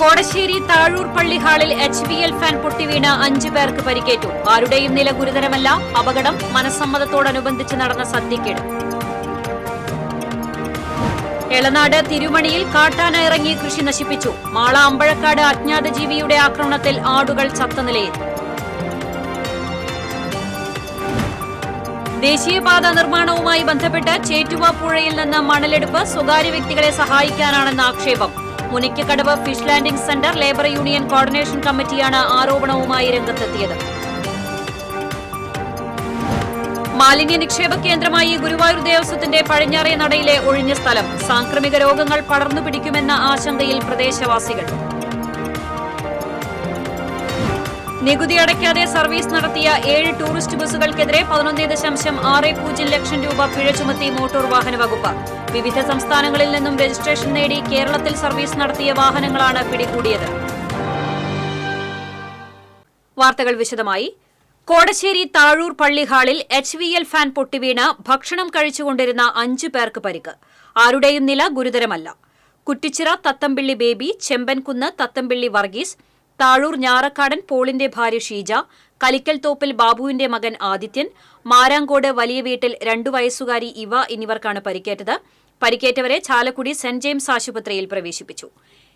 കോടശ്ശേരി താഴൂർ പള്ളി ഹാളിൽ HVL fan പൊട്ടിവീണ 5 പേർക്ക് പരിക്കേറ്റു. ആരുടെയും നില ഗുരുതരമല്ല. അപകടം മനസ്സമ്മതത്തോടനുബന്ധിച്ച് നടന്ന സദ്യക്കേട്. എളനാട് തിരുമണിയിൽ കാട്ടാന ഇറങ്ങി കൃഷി നശിപ്പിച്ചു. മാള അമ്പഴക്കാട് അജ്ഞാത ജീവിയുടെ ആക്രമണത്തിൽ ആടുകൾ ചത്ത നിലയിൽ. ദേശീയപാത നിർമ്മാണവുമായി ബന്ധപ്പെട്ട് ചേറ്റുവ പുഴയിൽ നിന്ന് മണലെടുപ്പ് സ്വകാര്യ വ്യക്തികളെ സഹായിക്കാനാണെന്ന ആക്ഷേപം. Munikkakkadavu fish landing centre labour union coordination കമ്മിറ്റിയാണ് ആരോപണവുമായി രംഗത്തെത്തിയത്. മാലിന്യ നിക്ഷേപ കേന്ദ്രമായി ഗുരുവായൂർ ദേവസ്വത്തിന്റെ പടിഞ്ഞാറേ നടയിലെ ഒഴിഞ്ഞ സ്ഥലം. സാംക്രമിക രോഗങ്ങൾ പടർന്നു പിടിക്കുമെന്ന ആശങ്കയിൽ പ്രദേശവാസികൾ. നികുതി അടയ്ക്കാതെ സർവീസ് നടത്തിയ 7 ടൂറിസ്റ്റ് ബസ്സുകൾക്കെതിരെ 11.60 ലക്ഷം രൂപ പിഴ ചുമത്തി മോട്ടോർ വാഹന വകുപ്പ്. വിവിധ സംസ്ഥാനങ്ങളിൽ നിന്നും രജിസ്ട്രേഷൻ നേടി കേരളത്തിൽ സർവീസ് നടത്തിയ വാഹനങ്ങളാണ് പിടികൂടിയത്. വാർത്തകൾ വിശദമായി. കോടശ്ശേരി താഴൂർ പള്ളി ഹാളിൽ HVL ഫാൻ പൊട്ടിവീണ് ഭക്ഷണം കഴിച്ചുകൊണ്ടിരുന്ന 5 പേർക്ക് പരിക്ക്. ആരുടെയും നില ഗുരുതരമല്ല. കുറ്റിച്ചിറ തത്തമ്പിള്ളി ബേബി, ചെമ്പൻകുന്ന് തത്തമ്പിള്ളി വർഗീസ്, താഴൂർ ഞാറക്കാടൻ പോളിന്റെ ഭാര്യ ഷീജ, കലിക്കൽ തോപ്പിൽ ബാബുവിന്റെ മകൻ ആദിത്യൻ, മാരാങ്കോട് വലിയ വീട്ടിൽ 2 വയസ്സുകാരി ഇവ എന്നിവർക്കാണ് പരിക്കേറ്റത്. പരിക്കേറ്റവരെ ചാലക്കുടി സെന്റ് ജെയിംസ് ആശുപത്രിയിൽ പ്രവേശിപ്പിച്ചു.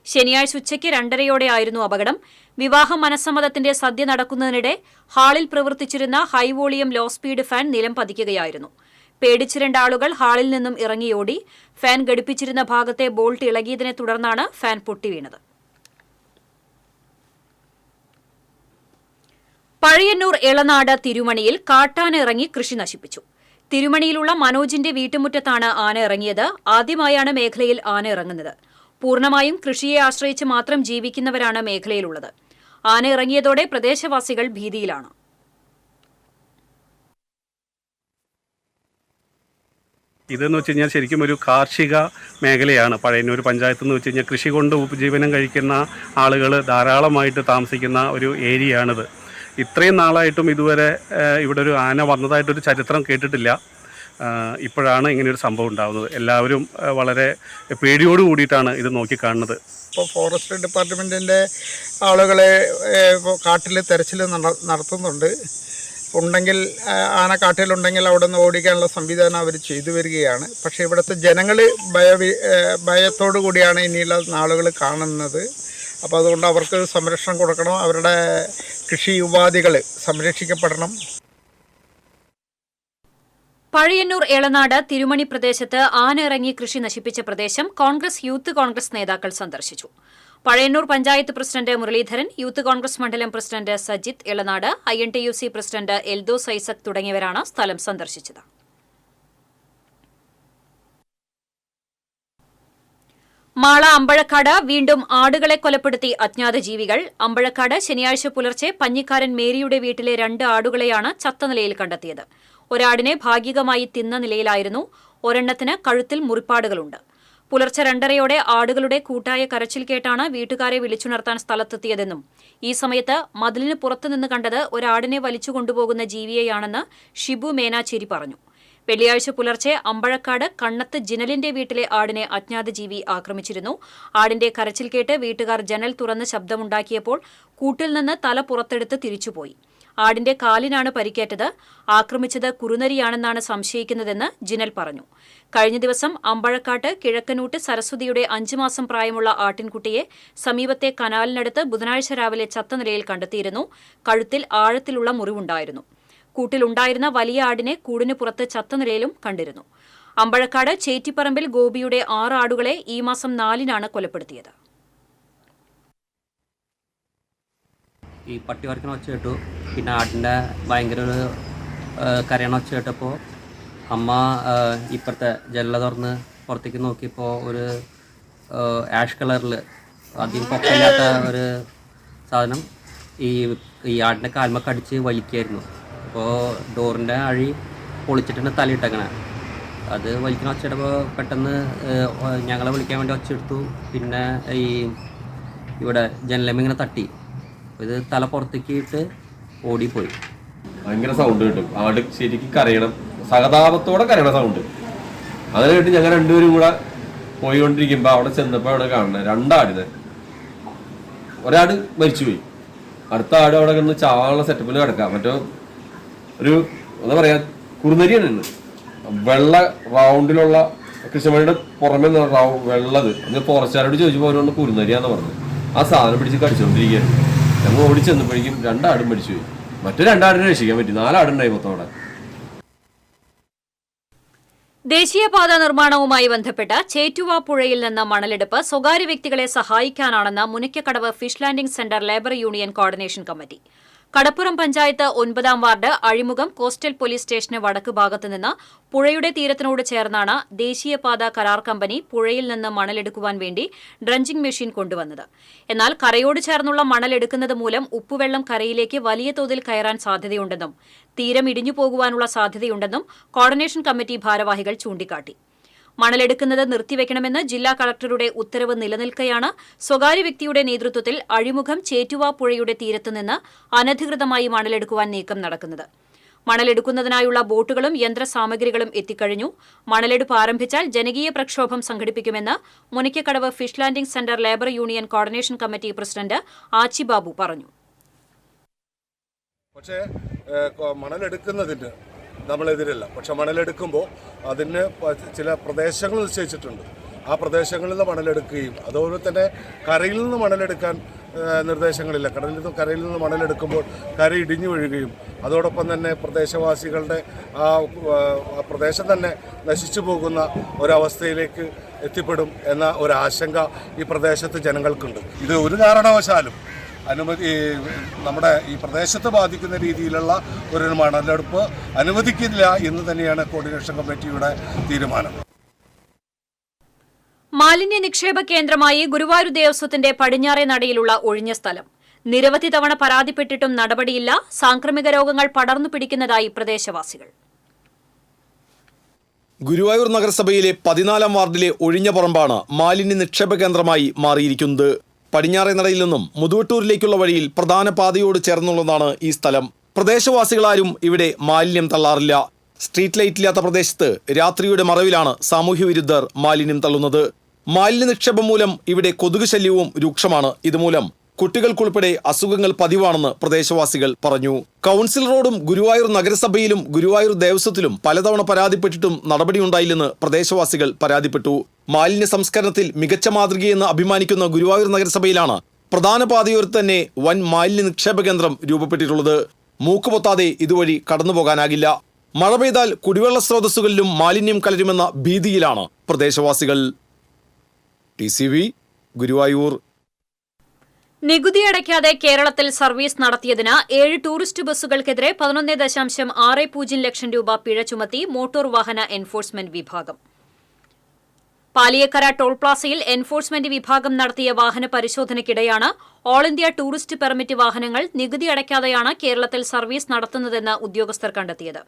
ശനിയാഴ്ച ഉച്ചയ്ക്ക് 2:30യോടെയായിരുന്നു അപകടം. വിവാഹ മനസ്സമ്മതത്തിന്റെ സദ്യ നടക്കുന്നതിനിടെ ഹാളിൽ പ്രവർത്തിച്ചിരുന്ന high volume low speed fan നിലം പതിക്കുകയായിരുന്നു. പേടിച്ച് 2 ആളുകൾ ഹാളിൽ നിന്നും ഇറങ്ങിയോടി. ഫാൻ ഘടിപ്പിച്ചിരുന്ന ഭാഗത്തെ ബോൾട്ട് ഇളകിയതിനെ തുടർന്നാണ് ഫാൻ പൊട്ടിവീണത്. പഴയന്നൂർ എളനാട് തിരുമണിയിൽ കാട്ടാന ഇറങ്ങി കൃഷി നശിപ്പിച്ചു. തിരുമണിയിലുള്ള മനോജിന്റെ വീട്ടുമുറ്റത്താണ് ആന ഇറങ്ങിയത്. ആദ്യമായാണ് മേഖലയിൽ ആന ഇറങ്ങുന്നത്. പൂർണ്ണമായും കൃഷിയെ ആശ്രയിച്ച് മാത്രം ജീവിക്കുന്നവരാണ് മേഖലയിലുള്ളത്. ആന ഇറങ്ങിയതോടെ പ്രദേശവാസികൾ ഭീതിയിലാണ്. ഇതെന്ന് വെച്ച് കഴിഞ്ഞാൽ ശരിക്കും ഒരു കാർഷിക മേഖലയാണ്. പഴയന്നൂർ പഞ്ചായത്ത് എന്ന് വെച്ച് കഴിഞ്ഞാൽ കൃഷി കൊണ്ട് ഉപജീവനം കഴിക്കുന്ന ആളുകൾ ധാരാളമായിട്ട് താമസിക്കുന്ന ഒരു ഏരിയയാണിത്. ഇത്രയും നാളായിട്ടും ഇതുവരെ ഇവിടെ ഒരു ആന വന്നതായിട്ടൊരു ചരിത്രം കേട്ടിട്ടില്ല. ഇപ്പോഴാണ് ഇങ്ങനെയൊരു സംഭവം ഉണ്ടാകുന്നത്. എല്ലാവരും വളരെ പേടിയോട് കൂടിയിട്ടാണ് ഇത് നോക്കിക്കാണുന്നത്. ഇപ്പോൾ ഫോറസ്റ്റ് ഡിപ്പാർട്ട്മെൻറ്റിൻ്റെ ആളുകളെ കാട്ടിൽ തെരച്ചിൽ നടത്തുന്നുണ്ട്. ഉണ്ടെങ്കിൽ ആന കാട്ടിലുണ്ടെങ്കിൽ അവിടെ നിന്ന് ഓടിക്കാനുള്ള സംവിധാനം അവർ ചെയ്തു വരികയാണ്. പക്ഷേ ഇവിടുത്തെ ജനങ്ങൾ ഭയത്തോടു കൂടിയാണ് ഇനിയുള്ള നാളുകൾ കാണുന്നത്. അപ്പോൾ അതുകൊണ്ട് അവർക്ക് സംരക്ഷണം കൊടുക്കണം. അവരുടെ കൃഷി ഉപാധികൾ സംരക്ഷിക്കപ്പെടണം. പഴയന്നൂർ എളനാട് തിരുമണി പ്രദേശത്ത് ആന ഇറങ്ങി കൃഷി നശിപ്പിച്ച പ്രദേശം യൂത്ത് കോൺഗ്രസ് നേതാക്കൾ സന്ദർശിച്ചു. പഴയന്നൂർ പഞ്ചായത്ത് പ്രസിഡന്റ് മുരളീധരൻ, യൂത്ത് കോൺഗ്രസ് മണ്ഡലം president Sajith Elanad, INTUC president Eldhose Isaac തുടങ്ങിയവരാണ് സ്ഥലം സന്ദർശിച്ചത്. മാള അമ്പഴക്കാട് വീണ്ടും ആടുകളെ കൊലപ്പെടുത്തി അജ്ഞാത ജീവികൾ. അമ്പഴക്കാട് ശനിയാഴ്ച പുലർച്ചെ പഞ്ഞിക്കാരൻ മേരിയുടെ വീട്ടിലെ 2 ആടുകളെയാണ് ചത്ത നിലയിൽ കണ്ടെത്തിയത്. ഒരാടിനെ ഭാഗികമായി തിന്ന നിലയിലായിരുന്നു. ഒരെണ്ണത്തിന് കഴുത്തിൽ മുറിപ്പാടുകളുണ്ട്. പുലർച്ചെ 2:30യോടെ ആടുകളുടെ കൂട്ടായ കരച്ചിൽ കേട്ടാണ് വീട്ടുകാരെ വിളിച്ചുണർത്താൻ സ്ഥലത്തെത്തിയതെന്നും ഈ സമയത്ത് മതിലിന് പുറത്തുനിന്ന് കണ്ടത് ഒരാടിനെ വലിച്ചു കൊണ്ടുപോകുന്ന ജീവിയെയാണെന്ന് ഷിബു മേനാച്ചേരി പറഞ്ഞു. വെള്ളിയാഴ്ച പുലർച്ചെ അമ്പഴക്കാട് കണ്ണത്ത് ജിനലിന്റെ വീട്ടിലെ ആടിനെ അജ്ഞാത ജീവി ആക്രമിച്ചിരുന്നു. ആടിന്റെ കരച്ചിൽ കേട്ട് വീട്ടുകാർ ജനൽ തുറന്ന് ശബ്ദമുണ്ടാക്കിയപ്പോൾ കൂട്ടിൽ നിന്ന് തല പുറത്തെടുത്ത് തിരിച്ചുപോയി. ആടിന്റെ കാലിനാണ് പരിക്കേറ്റത്. ആക്രമിച്ചത് കുറുനരിയാണെന്നാണ് സംശയിക്കുന്നതെന്ന് ജിനൽ പറഞ്ഞു. കഴിഞ്ഞ ദിവസം അമ്പഴക്കാട്ട് കിഴക്കനൂട്ട് സരസ്വതിയുടെ 5 മാസം പ്രായമുള്ള ആട്ടിൻകുട്ടിയെ സമീപത്തെ കനാലിനടുത്ത് ബുധനാഴ്ച രാവിലെ ചത്ത നിലയിൽ കണ്ടെത്തിയിരുന്നു. കഴുത്തിൽ ആഴത്തിലുള്ള മുറിവുണ്ടായിരുന്നു. കൂട്ടിലുണ്ടായിരുന്ന വലിയ ആടിനെ കൂടിന് പുറത്ത് ചത്ത നിലയിലും കണ്ടിരുന്നു. അമ്പഴക്കാട് ചേറ്റിപ്പറമ്പിൽ ഗോപിയുടെ 6 ആടുകളെ ഈ മാസം 4-നാണ് കൊലപ്പെടുത്തിയത്. ഈ പട്ടി വരയ്ക്കണ ഒച്ച കേട്ടു. പിന്നെ ആടിൻ്റെ ഭയങ്കര ഒരു കരയണ ഒച്ച കേട്ടപ്പോൾ അമ്മ ഇപ്പുറത്തെ ജനല തുറന്ന് പുറത്തേക്ക് നോക്കിയപ്പോൾ ഒരു ആഷ് കളറിൽ അധികം പൊക്കമില്ലാത്ത ഒരു സാധനം ഈ ആടിൻ്റെ കാൽമ കടിച്ച് വലിക്കായിരുന്നു. അപ്പോൾ ഡോറിൻ്റെ അഴി പൊളിച്ചിട്ടാണ് തലയിട്ടേക്കണേ. അത് വലിക്കണ ഒച്ചയിട്ടപ്പോൾ പെട്ടെന്ന് ഞങ്ങളെ വിളിക്കാൻ വേണ്ടി ഒച്ചെടുത്തു. പിന്നെ ഇവിടെ ജനലമ്മ ഇങ്ങനെ തട്ടി. ഇത് തല പുറത്തേക്ക് ഇട്ട് ഓടിപ്പോയി. ഭയങ്കര സൗണ്ട് കിട്ടും. ആട് ശരിക്കും കരയണം, സഹതാപത്തോടെ കരയണ സൗണ്ട്. അങ്ങനെ കേട്ട് ഞങ്ങൾ 2 പേരും കൂടെ പോയിക്കൊണ്ടിരിക്കുമ്പോൾ അവിടെ ചെന്നപ്പോൾ അവിടെ കാണുന്നത് 2 ആടിനെ ഒരാട് മരിച്ചുപോയി, അടുത്ത ആട് അവിടെ കിടന്ന് ചാവാനുള്ള സെറ്റപ്പിൽ കിടക്കാം. മറ്റോ ഒരു എന്താ പറയാ കുറുനരിയാണ്, വെള്ള റൗണ്ടിലുള്ള കൃഷ്ണമണിയുടെ പുറമെ വെള്ളത്. അന്ന് ഫോറസ്റ്റുകാരോട് ചോദിച്ചപ്പോൾ അവരോട് കുറുനരിയാന്ന് പറഞ്ഞത്. ആ സാധനം പിടിച്ച് കടിച്ചുകൊണ്ടിരിക്കുകയാണ്. ഞങ്ങൾ ഓടിച്ചെന്നപ്പോഴേക്കും 2 ആടും മരിച്ചുപോയി. മറ്റു 2 ആടിനെ രക്ഷിക്കാൻ പറ്റി. 4 ആടുണ്ടായി മൊത്തം അവിടെ. ദേശീയപാത നിർമ്മാണവുമായി ബന്ധപ്പെട്ട് ചേറ്റുവ പുഴയിൽ നിന്ന് മണലെടുപ്പ് സ്വകാര്യ വ്യക്തികളെ സഹായിക്കാനാണെന്ന് Munikkakkadavu fish landing centre labour union coordination committee. Kadappuram panchayat 9-ാം വാർഡ് അഴിമുഖം കോസ്റ്റൽ പോലീസ് സ്റ്റേഷന് വടക്ക് ഭാഗത്തുനിന്ന് പുഴയുടെ തീരത്തിനോട് ചേർന്നാണ് ദേശീയപാത കരാർ കമ്പനി പുഴയിൽ നിന്ന് മണലെടുക്കുവാൻ വേണ്ടി ഡ്രഞ്ചിംഗ് മെഷീൻ കൊണ്ടുവന്നത്. എന്നാൽ കരയോട് ചേർന്നുള്ള മണലെടുക്കുന്നത് മൂലം ഉപ്പുവെള്ളം കരയിലേക്ക് വലിയ തോതിൽ കയറാൻ സാധ്യതയുണ്ടെന്നും തീരം ഇടിഞ്ഞു പോകുവാനുള്ള സാധ്യതയുണ്ടെന്നും കോർഡിനേഷൻ കമ്മിറ്റി ഭാരവാഹികൾ ചൂണ്ടിക്കാട്ടി. മണലെടുക്കുന്നത് നിർത്തിവെക്കണമെന്ന് ജില്ലാ കളക്ടറുടെ ഉത്തരവ് നിലനിൽക്കെയാണ് സ്വകാര്യ വ്യക്തിയുടെ നേതൃത്വത്തിൽ അഴിമുഖം ചേറ്റുവ പുഴയുടെ തീരത്തുനിന്ന് അനധികൃതമായി മണലെടുക്കുവാൻ നീക്കം നടക്കുന്നത്. മണലെടുക്കുന്നതിനായുള്ള ബോട്ടുകളും യന്ത്രസാമഗ്രികളും എത്തിക്കഴിഞ്ഞു. മണലെടുപ്പ് ആരംഭിച്ചാൽ ജനകീയ പ്രക്ഷോഭം സംഘടിപ്പിക്കുമെന്ന് Munikkakkadavu fish landing centre labour union coordination committee president Achibabu പറഞ്ഞു. പക്ഷേ മണലെടുക്കുന്നതിന് നമ്മളെതിരല്ല. പക്ഷെ മണലെടുക്കുമ്പോൾ അതിന് ചില പ്രദേശങ്ങൾ നിശ്ചയിച്ചിട്ടുണ്ട്. ആ പ്രദേശങ്ങളിൽ നിന്ന് മണലെടുക്കുകയും അതുപോലെ തന്നെ കരയിൽ നിന്ന് മണലെടുക്കാൻ നിർദ്ദേശങ്ങളില്ല. കരയിൽ നിന്ന് മണലെടുക്കുമ്പോൾ കര ഇടിഞ്ഞു വീഴുകയും അതോടൊപ്പം തന്നെ പ്രദേശവാസികളുടെ ആ പ്രദേശം തന്നെ നശിച്ചു പോകുന്ന ഒരവസ്ഥയിലേക്ക് എത്തിപ്പെടും എന്ന ഒരാശങ്ക ഈ പ്രദേശത്ത് ജനങ്ങൾക്കുണ്ട്. ഇത് ഒരു കാരണവശാലും നമ്മുടെ ഈ പ്രദേശത്ത് ബാധിക്കുന്ന രീതിയിലുള്ള ഒരു മണലെടുപ്പ് അനുവദിക്കില്ല എന്ന് തന്നെയാണ് കോർഡിനേഷൻ കമ്മിറ്റിയുടെ തീരുമാനം. മാലിന്യ നിക്ഷേപ കേന്ദ്രമായി ഗുരുവായൂർ ദേവസ്വത്തിന്റെ പടിഞ്ഞാറേ നടയിലുള്ള ഒഴിഞ്ഞ സ്ഥലം നിരവധി തവണ പരാതിപ്പെട്ടിട്ടും നടപടിയില്ല. സാംക്രമിക രോഗങ്ങൾ പടർന്നു പിടിക്കുന്നതായി പ്രദേശവാസികൾ. ഗുരുവായൂർ നഗരസഭയിലെ 14-ാം വാർഡിലെ ഒഴിഞ്ഞ പറമ്പാണ് മാലിന്യ നിക്ഷേപ കേന്ദ്രമായി മാറിയിരിക്കുന്നത്. പടിഞ്ഞാറേ നടയിൽ നിന്നും മുതുവട്ടൂരിലേക്കുള്ള വഴിയിൽ പ്രധാന പാതയോട് ചേർന്നുള്ളതാണ് ഈ സ്ഥലം. പ്രദേശവാസികളാരും ഇവിടെ മാലിന്യം തള്ളാറില്ല. സ്ട്രീറ്റ് ലൈറ്റ് ഇല്ലാത്ത പ്രദേശത്ത് രാത്രിയുടെ മറവിലാണ് സാമൂഹ്യവിരുദ്ധർ മാലിന്യം തള്ളുന്നത്. മാലിന്യ നിക്ഷേപം മൂലം ഇവിടെ കൊതുക് ശല്യവും രൂക്ഷമാണ്. ഇതുമൂലം കുട്ടികൾക്കുൾപ്പെടെ അസുഖങ്ങൾ പതിവാണെന്ന് പ്രദേശവാസികൾ പറഞ്ഞു. കൗൺസിൽ റോഡും ഗുരുവായൂർ നഗരസഭയിലും ഗുരുവായൂർ ദേവസ്വത്തിലും പലതവണ പരാതിപ്പെട്ടിട്ടും നടപടിയുണ്ടായില്ലെന്ന് പ്രദേശവാസികൾ പരാതിപ്പെട്ടു. മാലിന്യ സംസ്കരണത്തിൽ മികച്ച മാതൃകയെന്ന് അഭിമാനിക്കുന്ന ഗുരുവായൂർ നഗരസഭയിലാണ് പ്രധാന പാതയോരത്ത് തന്നെ വൻ മാലിന്യ നിക്ഷേപ കേന്ദ്രം രൂപപ്പെട്ടിട്ടുള്ളത്. മൂക്കുപൊത്താതെ ഇതുവഴി കടന്നുപോകാനാകില്ല. മഴ പെയ്താൽ കുടിവെള്ള സ്രോതസ്സുകളിലും മാലിന്യം കലരുമെന്ന ഭീതിയിലാണ് പ്രദേശവാസികൾ. TCV ഗുരുവായൂർ. നികുതി അടയ്ക്കാതെ കേരളത്തിൽ സർവീസ് നടത്തിയതിന് 7 ടൂറിസ്റ്റ് ബസ്സുകൾക്കെതിരെ 11.60 ലക്ഷം രൂപ പിഴ ചുമത്തി മോട്ടോർ വാഹന എൻഫോഴ്സ്മെന്റ് വിഭാഗം. പാലിയക്കര ടോൾ പ്ലാസയിൽ എൻഫോഴ്സ്മെന്റ് വിഭാഗം നടത്തിയ വാഹന പരിശോധനയ്ക്കിടെയാണ് ഓൾ ഇന്ത്യ ടൂറിസ്റ്റ് പെർമിറ്റ് വാഹനങ്ങൾ നികുതി അടയ്ക്കാതെയാണ് കേരളത്തിൽ സർവീസ് നടത്തുന്നതെന്ന് ഉദ്യോഗസ്ഥർ കണ്ടെത്തിയത്.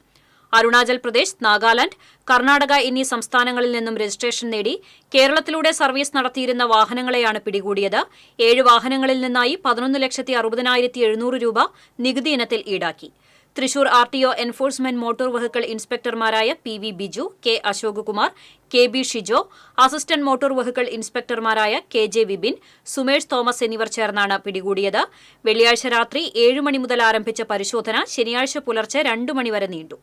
അരുണാചൽ പ്രദേശ്, നാഗാലാന്റ്, കർണാടക എന്നീ സംസ്ഥാനങ്ങളിൽ നിന്നും രജിസ്ട്രേഷൻ നേടി കേരളത്തിലൂടെ സർവീസ് നടത്തിയിരുന്ന വാഹനങ്ങളെയാണ് പിടികൂടിയത്. 7 വാഹനങ്ങളിൽ നിന്നായി 11,60,700 രൂപ നികുതി ഇനത്തിൽ ഈടാക്കി. Thrissur RTO enforcement motor vehicle ഇൻസ്പെക്ടർമാരായ PV Biju, K Ashokumar, KB Shijo, assistant motor vehicle ഇൻസ്പെക്ടർമാരായ KJ വിപിൻ, സുമേഷ് തോമസ് എന്നിവർ ചേർന്നാണ് പിടികൂടിയത്. വെള്ളിയാഴ്ച രാത്രി 7 മണി മുതൽ ആരംഭിച്ച പരിശോധന ശനിയാഴ്ച പുലർച്ചെ 2 മണി വരെ നീണ്ടു.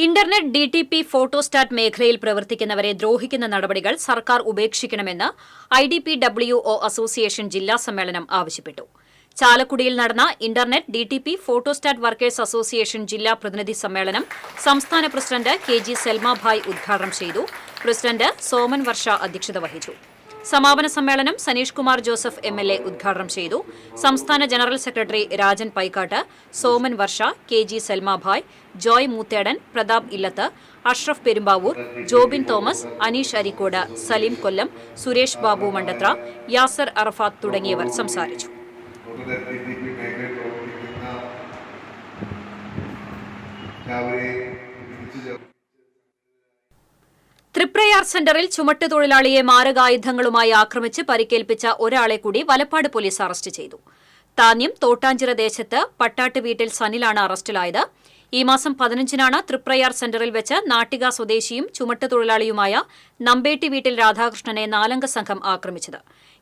ഇന്റർനെറ്റ് DTP ഫോട്ടോസ്റ്റാറ്റ് മേഖലയിൽ പ്രവർത്തിക്കുന്നവരെ ദ്രോഹിക്കുന്ന നടപടികൾ സർക്കാർ ഉപേക്ഷിക്കണമെന്ന് IDPWO അസോസിയേഷൻ ജില്ലാ സമ്മേളനം ആവശ്യപ്പെട്ടു. ചാലക്കുടിയിൽ നടന്ന internet DTP photostat workers association ജില്ലാ പ്രതിനിധി സമ്മേളനം സംസ്ഥാന പ്രസിഡന്റ് KG സെൽമാഭായ് ഉദ്ഘാടനം ചെയ്തു. പ്രസിഡന്റ് സോമൻ വർഷ അധ്യക്ഷത വഹിച്ചു. സമാപന സമ്മേളനം സനീഷ് കുമാർ ജോസഫ് MLA ഉദ്ഘാടനം ചെയ്തു. സംസ്ഥാന ജനറൽ സെക്രട്ടറി രാജൻ പൈക്കാട്ട്, സോമൻ വർഷ, KG സെൽമാഭായ്, ജോയ് മൂത്തേടൻ, പ്രതാപ് ഇല്ലത്ത്, അഷ്റഫ് പെരുമ്പാവൂർ, ജോബിൻ തോമസ്, അനീഷ് അരിക്കോട്, സലീം കൊല്ലം, സുരേഷ് ബാബു മണ്ടത്ര, യാസർ അറഫാത്ത് തുടങ്ങിയവർ സംസാരിച്ചു. തൃപ്രയാർ സെന്ററിൽ ചുമട്ടുതൊഴിലാളിയെ മാരകായുധങ്ങളുമായി ആക്രമിച്ച് പരിക്കേൽപ്പിച്ച ഒരാളെ കൂടി വലപ്പാട് പോലീസ് അറസ്റ്റ് ചെയ്തു. താന്യം തോട്ടാഞ്ചിറ ദേശത്ത് പട്ടാട്ട് വീട്ടിൽ സനിലാണ് അറസ്റ്റിലായത്. ഈ മാസം 15-നാണ് തൃപ്രയാർ സെന്ററിൽ വെച്ച് നാട്ടിക സ്വദേശിയും ചുമട്ടുതൊഴിലാളിയുമായ നമ്പേട്ടി വീട്ടിൽ രാധാകൃഷ്ണനെ 4-അംഗ സംഘം ആക്രമിച്ചത്.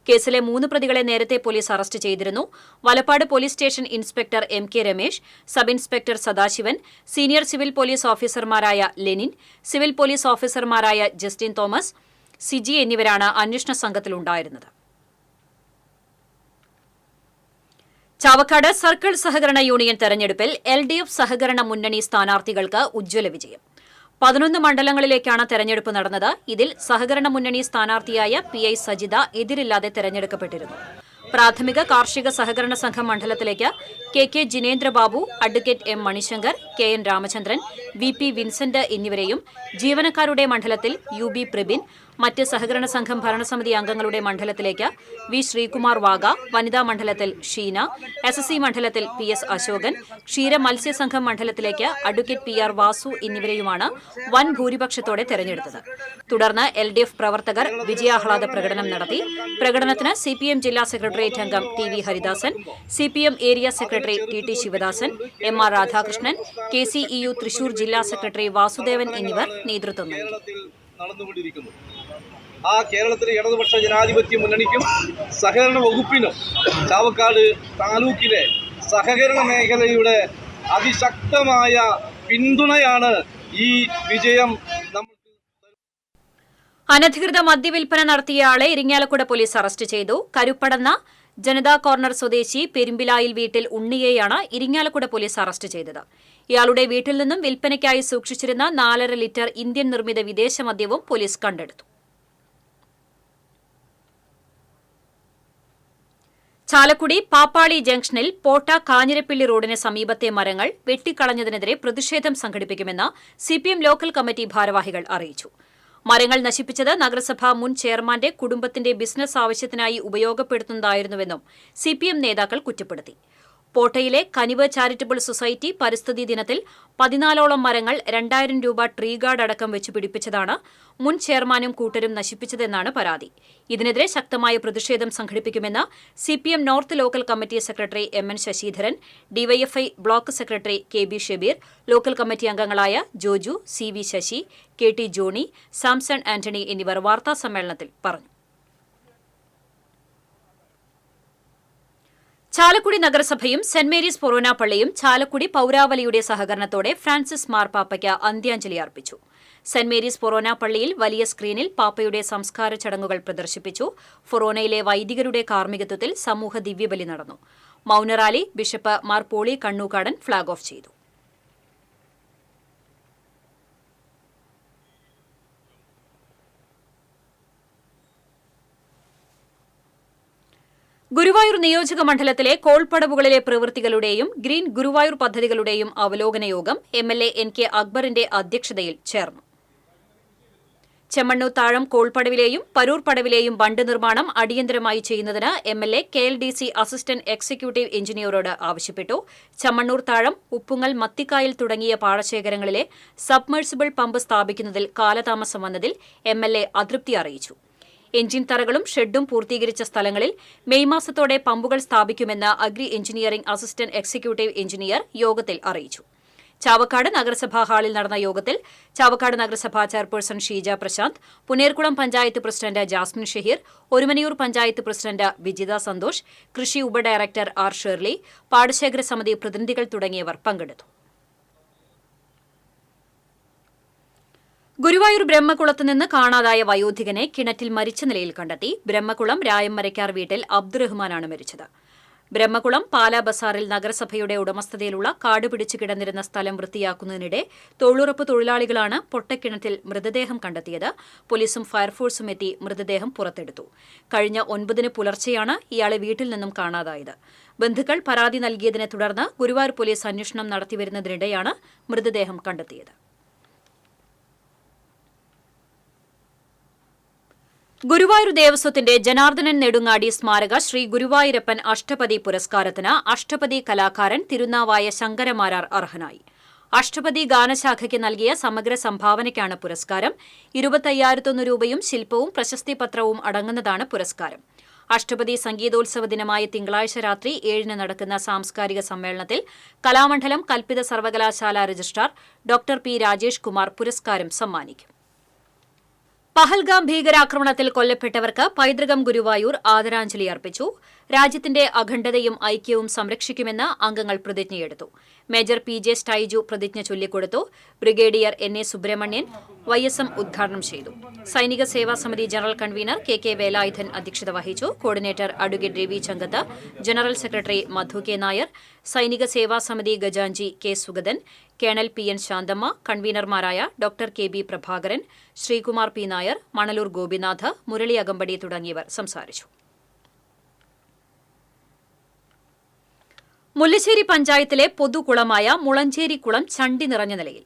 കേസിലെ 3 പ്രതികളെ നേരത്തെ പോലീസ് അറസ്റ്റ് ചെയ്തിരുന്നു. Valappad police station inspector MK Ramesh, sub inspector Sadasivan, senior civil police ഓഫീസർമാരായ ലെനിൻ, സിവിൽ പോലീസ് ഓഫീസർമാരായ ജസ്റ്റിൻ തോമസ്, സിജി എന്നിവരാണ് അന്വേഷണ സംഘത്തിലുണ്ടായിരുന്നത്. ചാവക്കാട് സർക്കിൾ സഹകരണ യൂണിയൻ തെരഞ്ഞെടുപ്പിൽ LDF സഹകരണ മുന്നണി സ്ഥാനാർത്ഥികൾക്ക് ഉജ്ജ്വല വിജയം. 11 മണ്ഡലങ്ങളിലേക്കാണ് തെരഞ്ഞെടുപ്പ് നടന്നത്. ഇതിൽ സഹകരണ മുന്നണി സ്ഥാനാർത്ഥിയായ PI സജിത എതിരില്ലാതെ തെരഞ്ഞെടുക്കപ്പെട്ടിരുന്നു. പ്രാഥമിക കാർഷിക സഹകരണ സംഘം മണ്ഡലത്തിലേക്ക് KK Jinendrababu, advocate M Manishankar, KN Ramachandran, VP Vincent എന്നിവരെയും, ജീവനക്കാരുടെ മണ്ഡലത്തിൽ UB പ്രബിൻ, മറ്റ് സഹകരണ സംഘം ഭരണസമിതി അംഗങ്ങളുടെ മണ്ഡലത്തിലേക്ക് V ശ്രീകുമാർ വാഗ, വനിതാ മണ്ഡലത്തിൽ ഷീന, SSC മണ്ഡലത്തിൽ PS അശോകൻ, ക്ഷീര മത്സ്യസംഘം മണ്ഡലത്തിലേക്ക് അഡ്വക്കേറ്റ് PR വാസു എന്നിവരെയുമാണ് വൻ ഭൂരിപക്ഷത്തോടെ തെരഞ്ഞെടുത്തത്. തുടർന്ന് LDF പ്രവർത്തകർ വിജയാഹ്ലാദ പ്രകടനം നടത്തി. പ്രകടനത്തിന് CPM ജില്ലാ സെക്രട്ടേറിയറ്റ് അംഗം TV Haridasan, CPM area secretary TT Sivadasan, MR Radhakrishnan, KCEU Thrissur ജില്ലാ സെക്രട്ടറി വാസുദേവൻ എന്നിവർ നേതൃത്വം നൽകി. ആ കേരളത്തിലെ ഇടതുപക്ഷ ജനാധിപത്യ മുന്നണിക്കും സഹകരണ വകുപ്പിനും ചാവക്കാട് താലൂക്കിലെ സഹകരണ മേഖലയുടെ അതിശക്തമായ പിന്തുണയാണ് ഈ വിജയം. അനധികൃത മദ്യവിൽപ്പന നടത്തിയയാളെ ഇരിങ്ങാലക്കുട പോലീസ് അറസ്റ്റ് ചെയ്തു. കരുപ്പടന്ന ജനതാ കോർണർ സ്വദേശി പെരുമ്പിലായിൽ വീട്ടിൽ ഉണ്ണിയെയാണ് ഇരിങ്ങാലക്കുട പോലീസ് അറസ്റ്റ് ചെയ്തത്. ഇയാളുടെ വീട്ടിൽ നിന്നും വിൽപ്പനയ്ക്കായി സൂക്ഷിച്ചിരുന്ന 4.5 ലിറ്റർ ഇന്ത്യൻ നിർമ്മിത വിദേശ മദ്യവും പോലീസ് കണ്ടെടുത്തു. ചാലക്കുടി പാപ്പാളി ജംഗ്ഷനിൽ പോട്ട കാഞ്ഞിരപ്പള്ളി റോഡിന് സമീപത്തെ മരങ്ങൾ വെട്ടിക്കളഞ്ഞതിനെതിരെ പ്രതിഷേധം സംഘടിപ്പിക്കുമെന്ന് CPM ലോക്കൽ കമ്മിറ്റി ഭാരവാഹികൾ അറിയിച്ചു. മരങ്ങൾ നശിപ്പിച്ചത് നഗരസഭാ മുൻ ചെയർമാന്റെ കുടുംബത്തിന്റെ ബിസിനസ് ആവശ്യത്തിനായി ഉപയോഗപ്പെടുത്തുന്നതായിരുന്നുവെന്നും CPM നേതാക്കൾ കുറ്റപ്പെടുത്തി. പോട്ടയിലെ കനിവ് ചാരിറ്റബിൾ സൊസൈറ്റി പരിസ്ഥിതി ദിനത്തിൽ 14ഓളം മരങ്ങൾ 2000 രൂപ ട്രീ ഗാർഡ് അടക്കം വെച്ച് പിടിപ്പിച്ചതാണ് മുൻ ചെയർമാനും കൂട്ടരും നശിപ്പിച്ചതെന്നാണ് പരാതി. ഇതിനെതിരെ ശക്തമായ പ്രതിഷേധം സംഘടിപ്പിക്കുമെന്ന് CPM north local committee secretary MN Sasidharan, DYFI block secretary KB Shabeer, local committee അംഗങ്ങളായ ജോജു, CV ശശി, KT ജോണി, സാംസൺ ആന്റണി എന്നിവർ വാർത്താസമ്മേളനത്തിൽ പറഞ്ഞു. ചാലക്കുടി നഗരസഭയും സെന്റ് മേരീസ് ഫൊറോന പള്ളിയും ചാലക്കുടി പൌരാവലിയുടെ സഹകരണത്തോടെ ഫ്രാൻസിസ് മാർപ്പാപ്പയ്ക്ക് അന്ത്യാഞ്ജലി അർപ്പിച്ചു. സെന്റ് മേരീസ് ഫൊറോന പള്ളിയിൽ വലിയ സ്ക്രീനിൽ പാപ്പയുടെ സംസ്കാര ചടങ്ങുകൾ പ്രദർശിപ്പിച്ചു. ഫൊറോനയിലെ വൈദികരുടെ കാർമ്മികത്വത്തിൽ സമൂഹ ദിവ്യബലി നടന്നു. മൌനറാലി bishop Mar Poly Kannookadan flag off ചെയ്തു. ഗുരുവായൂർ നിയോജക മണ്ഡലത്തിലെ കോൾപ്പടവുകളിലെ പ്രവൃത്തികളുടെയും ഗ്രീൻ ഗുരുവായൂർ പദ്ധതികളുടെയും അവലോകന യോഗം MLA NK അക്ബറിന്റെ അധ്യക്ഷതയിൽ ചേർന്നു. ചെമ്മണ്ണൂർ താഴം കോൾപ്പടവിലെയും പരൂർ പടവിലെയും ബണ്ട് നിർമ്മാണം അടിയന്തരമായി ചെയ്യുന്നതിന് MLA KLDC അസിസ്റ്റന്റ് എക്സിക്യൂട്ടീവ് എഞ്ചിനീയറോട് ആവശ്യപ്പെട്ടു. ചെമ്മണ്ണൂർ താഴം, ഉപ്പുങ്ങൽ, മത്തിക്കായൽ തുടങ്ങിയ പാടശേഖരങ്ങളിലെ സബ്മേഴ്സിബിൾ പമ്പ് സ്ഥാപിക്കുന്നതിൽ കാലതാമസം വന്നതിൽ MLA അതൃപ്തി അറിയിച്ചു. എഞ്ചിൻ തറകളും ഷെഡും പൂർത്തീകരിച്ച സ്ഥലങ്ങളിൽ മെയ് മാസത്തോടെ പമ്പുകൾ സ്ഥാപിക്കുമെന്ന് agri engineering assistant executive engineer യോഗത്തിൽ അറിയിച്ചു. ചാവക്കാട് നഗരസഭാ ഹാളിൽ നടന്ന യോഗത്തിൽ ചാവക്കാട് നഗരസഭാ chairperson Sheeja Prasanth, Punnayurkulam panchayat president Jasmin Shahir, Orumanayur panchayat president Vijitha Santhosh, കൃഷി ഉപഡയറക്ടർ R ഷേർലി, പാടശേഖര സമിതി പ്രതിനിധികൾ തുടങ്ങിയവർ പങ്കെടുത്തു. ഗുരുവായൂർ ബ്രഹ്മകുളത്ത് നിന്ന് കാണാതായ വയോധികനെ കിണറ്റിൽ മരിച്ച നിലയിൽ കണ്ടെത്തി. ബ്രഹ്മകുളം രായംമരയ്ക്കാർ വീട്ടിൽ അബ്ദുറഹ്മാനാണ് മരിച്ചത്. ബ്രഹ്മകുളം പാലാ ബസാറിൽ നഗരസഭയുടെ ഉടമസ്ഥതയിലുള്ള കാട് പിടിച്ചു കിടന്നിരുന്ന സ്ഥലം വൃത്തിയാക്കുന്നതിനിടെ തൊഴിലുറപ്പ് തൊഴിലാളികളാണ് പൊട്ടക്കിണറ്റിൽ മൃതദേഹം കണ്ടെത്തിയത്. പോലീസും ഫയർഫോഴ്സും എത്തി മൃതദേഹം പുറത്തെടുത്തു. കഴിഞ്ഞ 9 പുലർച്ചെയാണ് ഇയാളെ വീട്ടിൽ നിന്നും കാണാതായത്. ബന്ധുക്കൾ പരാതി നൽകിയതിനെ തുടർന്ന് ഗുരുവായൂർ പോലീസ് അന്വേഷണം നടത്തിവരുന്നതിനിടെയാണ് മൃതദേഹം കണ്ടെത്തിയത്. ഗുരുവായൂർ ദേവസ്വത്തിന്റെ ജനാർദ്ദനൻ നെടുങ്ങാടി സ്മാരക ശ്രീ ഗുരുവായൂരപ്പൻ അഷ്ടപതി പുരസ്കാരത്തിന് അഷ്ടപതി കലാകാരൻ തിരുനാവായ ശങ്കരമാരാർ അർഹനായി. അഷ്ടപതി ഗാനശാഖയ്ക്ക് നൽകിയ സമഗ്ര സംഭാവനയ്ക്കാണ് പുരസ്കാരം. 25,001 രൂപയും ശില്പവും പ്രശസ്തിപത്രവും അടങ്ങുന്നതാണ് പുരസ്കാരം. അഷ്ടപതി സംഗീതോത്സവ ദിനമായ തിങ്കളാഴ്ച രാത്രി 7-ന് നടക്കുന്ന സാംസ്കാരിക സമ്മേളനത്തിൽ കലാമണ്ഡലം കൽപ്പിത സർവകലാശാല registrar doctor P Rajesh Kumar പുരസ്കാരം സമ്മാനിക്കും. പഹൽഗാം ഭീകരാക്രമണത്തിൽ കൊല്ലപ്പെട്ടവർക്ക് പൈതൃകം ഗുരുവായൂർ ആദരാഞ്ജലി അർപ്പിച്ചു. രാജ്യത്തിന്റെ അഖണ്ഡതയും ഐക്യവും സംരക്ഷിക്കുമെന്ന് അംഗങ്ങൾ പ്രതിജ്ഞയെടുത്തു. മേജർ PJ സ്റ്റൈജു പ്രതിജ്ഞ ചൊല്ലിക്കൊടുത്തു. ബ്രിഗേഡിയർ NA സുബ്രഹ്മണ്യൻ YSM ഉദ്ഘാടനം ചെയ്തു. സൈനിക സേവാ സമിതി ജനറൽ കൺവീനർ KK വേലായുധൻ അധ്യക്ഷത വഹിച്ചു. Coordinator advocate Ravi Changath, general secretary Madhu K Nair, Sainika Seva Samithi ഖജാൻജി K Sugathan, colonel PN Santhamma, കൺവീനർമാരായ doctor KB Prabhakaran, Sreekumar P Nair, Manalur Gopinath, Murali Akampadi തുടങ്ങിയവർ സംസാരിച്ചു. മുല്ലശ്ശേരി പഞ്ചായത്തിലെ പൊതുകുളമായ മുളഞ്ചേരി കുളം ചണ്ടി നിറഞ്ഞ നിലയിൽ.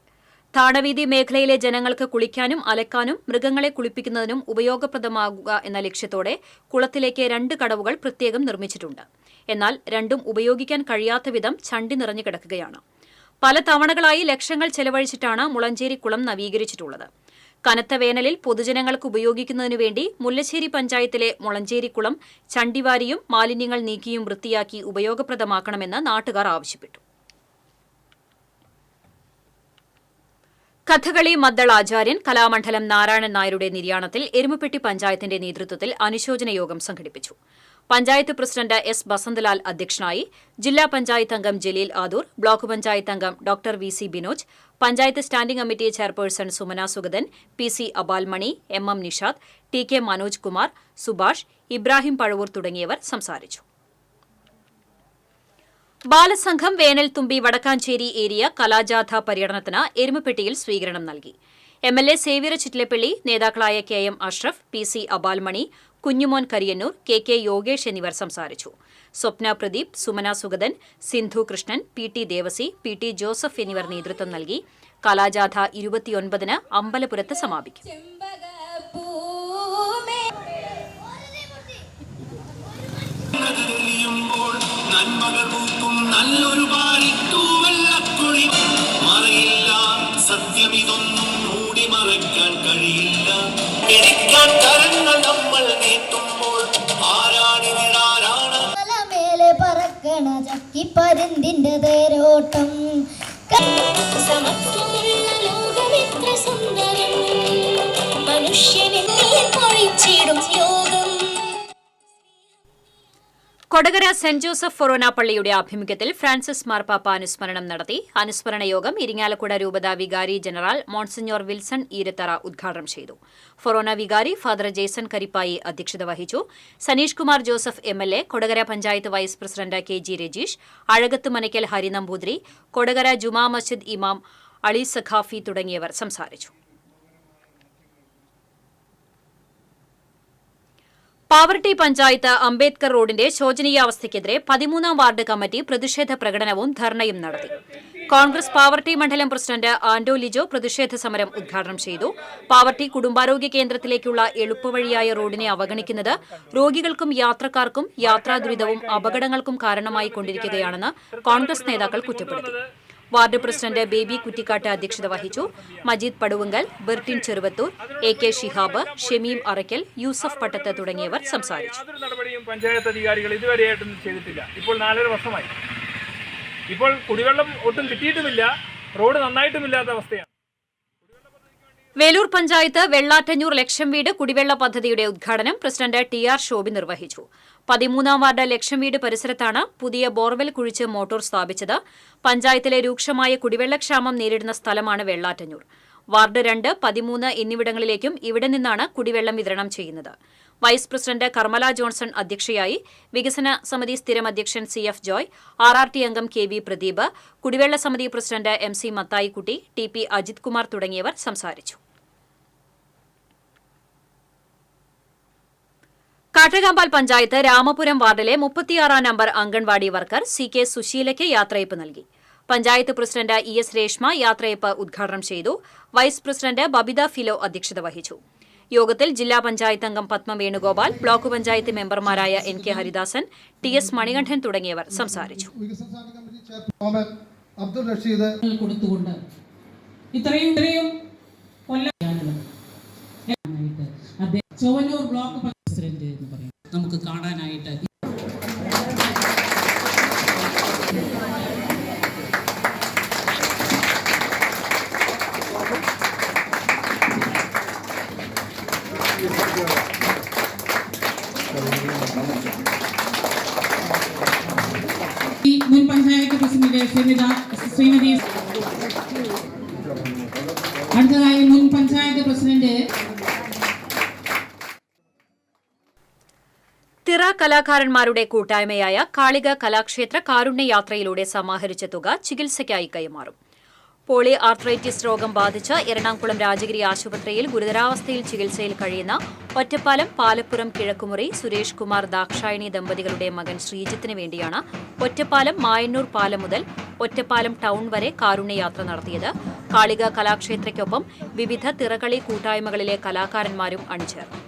താണവീതി മേഖലയിലെ ജനങ്ങൾക്ക് കുളിക്കാനും അലക്കാനും മൃഗങ്ങളെ കുളിപ്പിക്കുന്നതിനും ഉപയോഗപ്രദമാകുക എന്ന ലക്ഷ്യത്തോടെ കുളത്തിലേക്ക് 2 കടവുകൾ പ്രത്യേകം നിർമ്മിച്ചിട്ടുണ്ട്. എന്നാൽ രണ്ടും ഉപയോഗിക്കാൻ കഴിയാത്ത വിധം ചണ്ടി നിറഞ്ഞു കിടക്കുകയാണ്. പല തവണകളായി ലക്ഷങ്ങൾ ചെലവഴിച്ചിട്ടാണ് മുളഞ്ചേരി കുളം നവീകരിച്ചിട്ടുള്ളത്. കനത്ത വേനലിൽ പൊതുജനങ്ങൾക്ക് ഉപയോഗിക്കുന്നതിനു വേണ്ടി മുല്ലശ്ശേരി പഞ്ചായത്തിലെ മുളഞ്ചേരിക്കുളം ചണ്ടിവാരിയും മാലിന്യങ്ങൾ നീക്കിയും വൃത്തിയാക്കി ഉപയോഗപ്രദമാക്കണമെന്ന് നാട്ടുകാർ ആവശ്യപ്പെട്ടു. കഥകളി മദ്ദൾ ആചാര്യൻ കലാമണ്ഡലം നാരായണൻ നായരുടെ നിര്യാണത്തിൽ എരുമപ്പെട്ടി പഞ്ചായത്തിന്റെ നേതൃത്വത്തിൽ അനുശോചന യോഗം സംഘടിപ്പിച്ചു. പഞ്ചായത്ത് പ്രസിഡന്റ് S ബസന്തലാൽ അധ്യക്ഷനായി. ജില്ലാ പഞ്ചായത്ത് അംഗം ജലീൽ ആദൂർ, ബ്ലോക്ക് പഞ്ചായത്ത് അംഗം doctor VC Binoj, panchayat standing committee chairperson Sumana Sugathan, PC അബാൽമണി, MM Nishad, TK Manoj Kumar, Subhash, Ibrahim Pazhavur തുടങ്ങിയവർ സംസാരിച്ചു. ബാലസംഘം വേനൽ തുമ്പി വടക്കാഞ്ചേരി ഏരിയ കലാജാഥ പര്യടനത്തിന് എരുമപ്പെട്ടിയിൽ സ്വീകരണം നൽകി. MLA സേവ്യർ ചിറ്റിലപ്പള്ളി, നേതാക്കളായ KM Ashraf, PC അബാൽമണി, Kunjumon Kariyannur, KK Yogesh എന്നിവർ സംസാരിച്ചു. സ്വപ്ന പ്രദീപ്, സുമന സുഗതൻ, സിന്ധു കൃഷ്ണൻ, PT ദേവസി, PT ജോസഫ് എന്നിവർ നേതൃത്വം നൽകി. കലാജാഥ 29-ന് അമ്പലപുരത്ത് സമാപിക്കും. സത്യമിതൊന്നും മൂടി മറയ്ക്കാൻ കഴിയില്ല. പിടിക്കാൻ കരങ്ങൾ നമ്മൾ നീട്ടുമ്പോൾ ആരാണിതിടാരാണ് മേലെ പറക്കണ ചക്കിപ്പരുന്തിന്റെ തേരോട്ടം. സമത്വമുള്ള ലോകമെത്ര സുന്ദരം, മനുഷ്യനെ പൊഴിച്ചിടും യോഗം. കൊടകര സെന്റ് ജോസഫ് ഫൊറോന പള്ളിയുടെ ആഭിമുഖ്യത്തിൽ ഫ്രാൻസിസ് മാർപ്പാപ്പ അനുസ്മരണം നടത്തി. അനുസ്മരണ യോഗം ഇരിങ്ങാലക്കുട രൂപത വികാരി ജനറൽ മോൺസിഞ്ഞോർ വിൽസൺ ഈരത്തറ ഉദ്ഘാടനം ചെയ്തു. ഫൊറോന വികാരി ഫാദർ ജേസൺ കരിപ്പായി അധ്യക്ഷത വഹിച്ചു. Saneesh Kumar Joseph MLA, Kodakara panchayat vice president KG Rajeesh, Azhakath Manakkal Hari Namboothiri, Kodakara Juma Masjid ഇമാം അലി സഖാഫി തുടങ്ങിയവർ സംസാരിച്ചു. പാവർട്ടി പഞ്ചായത്ത് അംബേദ്കർ റോഡിന്റെ ശോചനീയാവസ്ഥയ്ക്കെതിരെ 13-ാം വാർഡ് കമ്മിറ്റി പ്രതിഷേധ പ്രകടനവും ധർണയും നടത്തി. കോൺഗ്രസ് പാവർട്ടി മണ്ഡലം പ്രസിഡന്റ് ആന്റോ ലിജോ പ്രതിഷേധ സമരം ഉദ്ഘാടനം ചെയ്തു. പാവർട്ടി കുടുംബാരോഗ്യ കേന്ദ്രത്തിലേക്കുള്ള എളുപ്പവഴിയായ റോഡിനെ അവഗണിക്കുന്നത് രോഗികൾക്കും യാത്രക്കാർക്കും യാത്രാ ദുരിതവും അപകടങ്ങൾക്കും കാരണമായി കൊണ്ടിരിക്കുകയാണെന്ന് കോൺഗ്രസ് നേതാക്കൾ കുറ്റപ്പെടുത്തി. വാർഡ് പ്രസിഡന്റ് ബേബി കുറ്റിക്കാട്ട് അധ്യക്ഷത വഹിച്ചു. മജീദ് പടുവങ്കൽ, ബെർട്ടിൻ ചെറുവത്തൂർ, AK ഷിഹാബ്, ഷമീം അറയ്ക്കൽ, യൂസഫ് പട്ടത്ത് തുടങ്ങിയവർ സംസാരിച്ചു. നടപടിയും പഞ്ചായത്ത് അധികാരികൾ ഇതുവരെയായിട്ടും ചെയ്തിട്ടില്ല. ഇപ്പോൾ 4.5 വർഷമായി. ഇപ്പോൾ കുടിവെള്ളം ഒട്ടും കിട്ടിയിട്ടുമില്ല, റോഡ് നന്നായിട്ടുമില്ലാത്ത അവസ്ഥയാണ്. വേലൂർ പഞ്ചായത്ത് വെള്ളാറ്റഞ്ഞൂർ ലക്ഷം വീട് കുടിവെള്ള പദ്ധതിയുടെ ഉദ്ഘാടനം പ്രസിഡന്റ് TR ശോഭി നിർവഹിച്ചു. 13-ാം വാർഡ് ലക്ഷം വീട് പരിസരത്താണ് പുതിയ ബോർവെൽ കുഴിച്ച് മോട്ടോർ സ്ഥാപിച്ചത്. പഞ്ചായത്തിലെ രൂക്ഷമായ കുടിവെള്ളക്ഷാമം നേരിടുന്ന സ്ഥലമാണ് വെള്ളാറ്റഞ്ഞൂർ. വാർഡ് 2, 13 എന്നിവിടങ്ങളിലേക്കും ഇവിടെ നിന്നാണ് കുടിവെള്ളം വിതരണം ചെയ്യുന്നത്. വൈസ് പ്രസിഡന്റ് കർമ്മല ജോൺസൺ അധ്യക്ഷയായി. വികസന സമിതി സ്ഥിരം അധ്യക്ഷൻ CF ജോയ്, RRT അംഗം KV പ്രദീപ്, കുടിവെള്ള സമിതി president MC Mathaikutty, TP Ajith Kumar തുടങ്ങിയവർ സംസാരിച്ചു. കാട്ടകാമ്പാൽ പഞ്ചായത്ത് രാമപുരം വാർഡിലെ 36-ാം നമ്പർ അംഗൻവാടി വർക്കർ CK സുശീലയ്ക്ക് യാത്രയയപ്പ് നൽകി. പഞ്ചായത്ത് പ്രസിഡന്റ് ES രേഷ്മ യാത്രയയപ്പ് ഉദ്ഘാടനം ചെയ്തു. വൈസ് പ്രസിഡന്റ് ബബിത ഫിലോ അധ്യക്ഷത വഹിച്ചു. യോഗത്തിൽ ജില്ലാ പഞ്ചായത്ത് അംഗം പത്മ വേണുഗോപാൽ, ബ്ലോക്ക് പഞ്ചായത്ത് മെമ്പർമാരായ NK ഹരിദാസൻ, TS മണികണ്ഠൻ തുടങ്ങിയവർ സംസാരിച്ചു. ചൊവ്വന്നൂർ ബ്ലോക്ക് പ്രസിഡന്റ് എന്ന് പറയും നമുക്ക് കാണാനായിട്ട്. മുൻ പഞ്ചായത്ത് പ്രസിഡന്റ് ശ്രീമതി അടുത്തതായി മുൻ പഞ്ചായത്ത് പ്രസിഡന്റ് തിറ കലാകാരന്മാരുടെ കൂട്ടായ്മയായ കാളിക കലാക്ഷേത്ര കാരുണ്യയാത്രയിലൂടെ സമാഹരിച്ച തുക ചികിത്സയ്ക്കായി കൈമാറും. പോളി ആർത്രൈറ്റിസ് രോഗം ബാധിച്ച് എറണാകുളം രാജഗിരി ആശുപത്രിയിൽ ഗുരുതരാവസ്ഥയിൽ ചികിത്സയിൽ കഴിയുന്ന ഒറ്റപ്പാലം പാലപ്പുറം കിഴക്കുമുറി സുരേഷ് കുമാർ ദാക്ഷായണി ദമ്പതികളുടെ മകൻ ശ്രീജിത്തിന് വേണ്ടിയാണ് ഒറ്റപ്പാലം മായന്നൂർ പാലം മുതൽ ഒറ്റപ്പാലം ടൗൺ വരെ കാരുണ്യയാത്ര നടത്തിയത്. കാളിക കലാക്ഷേത്രയ്ക്കൊപ്പം വിവിധ തിറകളി കൂട്ടായ്മകളിലെ കലാകാരന്മാരും അണിചേർന്നു.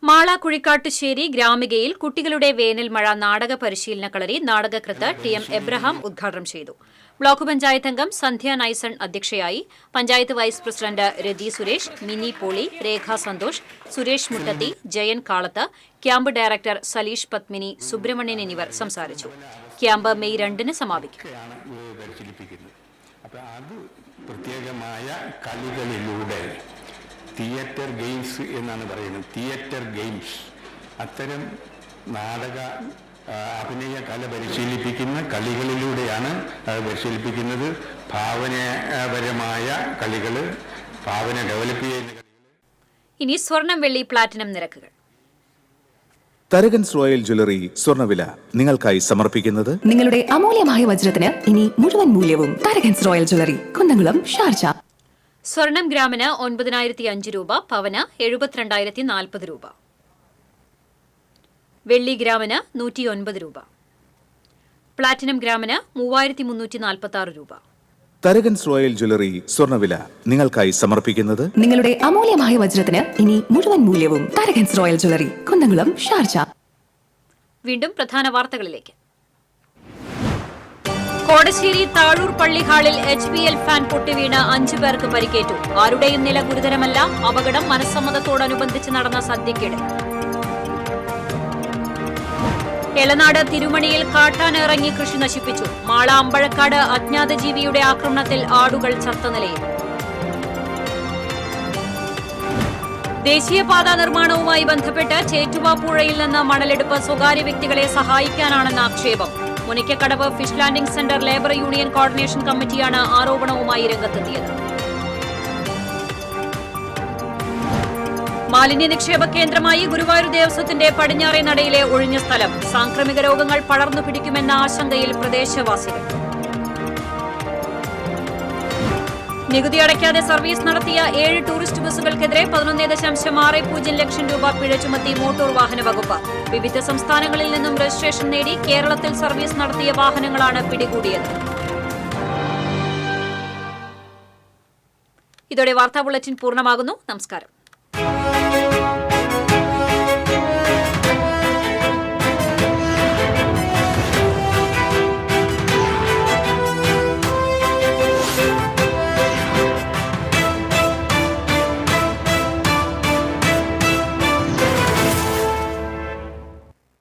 മാള കുഴിക്കാട്ടുശ്ശേരി ഗ്രാമികയിൽ കുട്ടികളുടെ വേനൽ മഴ നാടക പരിശീലന കളരി നാടകകൃത്ത് ടി.എം. എബ്രഹാം ഉദ്ഘാടനം ചെയ്തു. ബ്ലോക്ക് പഞ്ചായത്ത് അംഗം സന്ധ്യ നൈസൺ അധ്യക്ഷയായി. പഞ്ചായത്ത് വൈസ് പ്രസിഡന്റ് രതി സുരേഷ്, മിനി പോളി, രേഖ സന്തോഷ്, സുരേഷ് മുട്ടത്തി, ജയൻ കാളത്ത്, ക്യാമ്പ് ഡയറക്ടർ സലീഷ് പത്മിനി, സുബ്രഹ്മണ്യൻ എന്നിവർ സംസാരിച്ചു. ക്യാമ്പ് മെയ് 2-ന് സമാപിക്കും. പ്രത്യേകമായ കളികളിലൂടെ തിയേറ്റർ ഗെയിംസ് എന്നാണ് പറയുന്നത്. തിയേറ്റർ ഗെയിംസ് അത്തരം നാടക അഭിനയ കല പരിശീലിപ്പിക്കുന്ന കളികളിലൂടെയാണ് അത് പരിശീലിപ്പിക്കുന്നത്. ഭാവനാപരമായ കളികൾ, ഭാവന ഡെവലപ്പ് ചെയ്യുന്ന കളികൾ. ഇനി സ്വർണം, വെള്ളി, പ്ലാറ്റിനം നിരക്കുകൾ. തരകൻസ് റോയൽ ജ്വല്ലറി സ്വർണ്ണവില നിങ്ങൾക്കായി സമർപ്പിക്കുന്നത് നിങ്ങളുടെ അമൂല്യമായ വജ്രത്തിന് ഇനി മുഴുവൻ മൂല്യവും Tharakans royal jewellery, Kunnamkulam, Sharjah. സ്വർണം ഗ്രാമിന് 9,005 രൂപ, പവന് 72,040 രൂപ. വെള്ളി ഗ്രാമിന് 109 രൂപ. പ്ലാറ്റിനം ഗ്രാമിന് 3,346 രൂപ. തരകൻസ് റോയൽ ജ്വല്ലറി സ്വർണ്ണവില നിങ്ങൾക്കായി സമർപ്പിക്കുന്നത് നിങ്ങളുടെ അമൂല്യമായ വജ്രത്തിന് ഇനി മുഴുവൻ മൂല്യവും Tharakans royal jewellery, Kunnamkulam, Sharjah. വീണ്ടും പ്രധാന വാർത്തകളിലേക്ക്. കോടശ്ശേരി താഴൂർ പള്ളി ഹാളിൽ HPL ഫാൻ പൊട്ടിവീണ് 5 പേർക്ക് പരിക്കേറ്റു. ആരുടെയും നില ഗുരുതരമല്ല. അപകടം മനസ്സമ്മതത്തോടനുബന്ധിച്ച് നടന്ന സദ്യക്കിടെ. എളനാട് തിരുമണിയിൽ കാട്ടാന ഇറങ്ങി കൃഷി നശിപ്പിച്ചു. മാള അമ്പഴക്കാട് അജ്ഞാത ജീവിയുടെ ആക്രമണത്തിൽ ആടുകൾ ചത്ത നിലയിൽ. ദേശീയപാത നിർമ്മാണവുമായി ബന്ധപ്പെട്ട് ചേറ്റുവാപ്പുഴയിൽ നിന്ന് മണലെടുപ്പ് സ്വകാര്യ വ്യക്തികളെ സഹായിക്കാനാണെന്ന ആക്ഷേപം. Munikkakkadavu fish landing centre labour union coordination കമ്മിറ്റിയാണ് ആരോപണവുമായി രംഗത്തെത്തിയത്. മാലിന്യ നിക്ഷേപ കേന്ദ്രമായി ഗുരുവായൂർ ദേവസ്വത്തിന്റെ പടിഞ്ഞാറേ നടയിലെ ഒഴിഞ്ഞ സ്ഥലം. സാംക്രമിക രോഗങ്ങൾ പടർന്നു പിടിക്കുമെന്ന ആശങ്കയിൽ പ്രദേശവാസികൾ. നികുതി അടയ്ക്കാതെ സർവീസ് നടത്തിയ 7 ടൂറിസ്റ്റ് ബസ്സുകൾക്കെതിരെ 11.60 ലക്ഷം രൂപ പിഴ ചുമത്തി മോട്ടോർ വാഹന വകുപ്പ്. വിവിധ സംസ്ഥാനങ്ങളിൽ നിന്നും രജിസ്ട്രേഷൻ നേടി കേരളത്തിൽ സർവീസ് നടത്തിയ വാഹനങ്ങളാണ് പിടികൂടിയത്. ഇതോടെ വാർത്താ ബുള്ളറ്റിൻ പൂർണ്ണമാകുന്നു. നമസ്കാരം.